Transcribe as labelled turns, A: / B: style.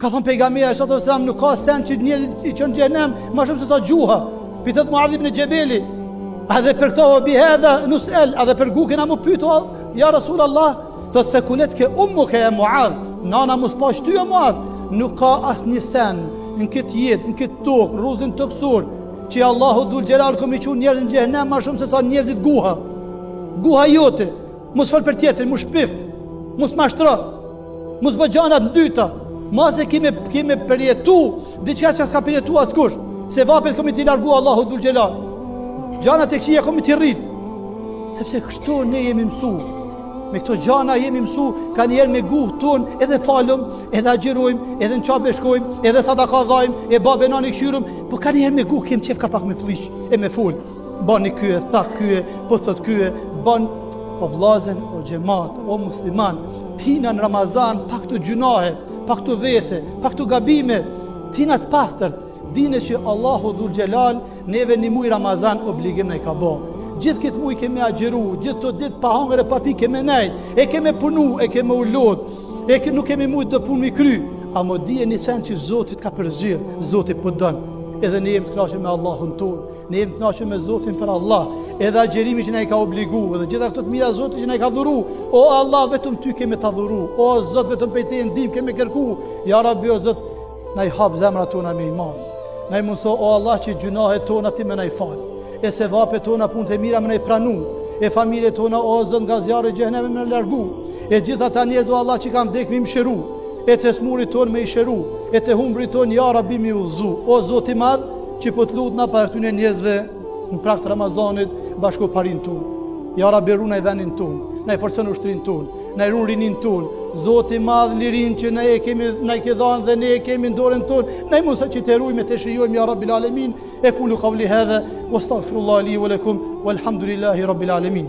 A: Ka thënë pejgamberi sallallahu alaihi wasallam, nuk ka sen që njerëzit i çon në xhenem më shumë se sa gjuha. Pithet Muadh ibn Jabeli. Edhe për këto bihadha nus'al, edhe për gukën a më pyeto, ja Rasulullah, të thekulet ke ummuka ya Muadh, nana mos pa shtyja Muadh, nuk ka asnjë sen në këtë jetë, në këtë tokë, rruzin të kësur, që Allahu dhul xhelal komi çon njerëz në xhenem më shumë se sa njerëzit guha. Guha jote, mos fol për tjetrin, mos shpif, mos mashtro, mos bë gjëra të dyta. Mos e kemi përjetu diçka që s'ka përjetu askush. Se vapet komi t'i largu Allahu dhul xhelal. Gjana të këqija komi t'i rrit. Sepse kështu ne jemi mësu. Me këto gjana jemi mësu, ka njerë me guhë ton, edhe falëm, edhe agjerojmë, edhe në qabe shkojmë, edhe sadaka dhajmë, e babe nani këshyrëm, po ka njerë me guhë kem qef ka pak me flish, e me full. Bani kyë, thak kyë, po thot kyë, ban o vlazen, o gjemat, o musliman, tina në Ramazan, pak të gjunahe, pak të vese, pak të gabime, tina të pastërt, dine që Allahu dhul xhelal neve një muj Ramazan obligim në i ka bo. Gjithë këtë muj keme agjeru, gjithë të ditë pa hangër e pa pi keme nejt, e keme punu, e keme ullot, nuk keme mujt të punu i kry, a mo dije një sen që Zotit ka përzgjith, Zotit po dënë, edhe ne jemi të knaqëm me Allahun tonë, ne jemi të knaqëm me Zotin për Allah, edhe agjerimi që ne i ka obligu, edhe gjitha këto të mira Zotit që ne i ka dhuru, o Allah vetëm ty keme ta dhuru, o Zot vetëm pejte e ndim keme kërku, ja Rabbi o Zot, na i hap zemra tona me iman, na i mundso o Allah që gjunahet tona ti me na i falë, e se vapet tona punë të mira me na i pranu, e familje tona o Zot nga zjarri i xhenemit me na largu, e gjitha ta njerëz o Allah që kanë vdek me mëshiru, e të smurit ton me i shëru, e të humbrit ton ja Rabbi mi udhëzu, o Zoti i madh që po të lutna para këtyre njerëzve në prag të Ramazanit bashkë parin ton. Ja Rabbi runa i vendin ton, na i forcon ushtrin ton, na i run rinin ton, Zoti i madh lirin që na i ke dhënë dhe ne e kemi në dorën ton, na i mos sa që të rujmë të shijojmë ja Rabbil alamin, e kulu qawli hadha wastaghfirullahi li wa lakum walhamdulillahi rabbil alamin.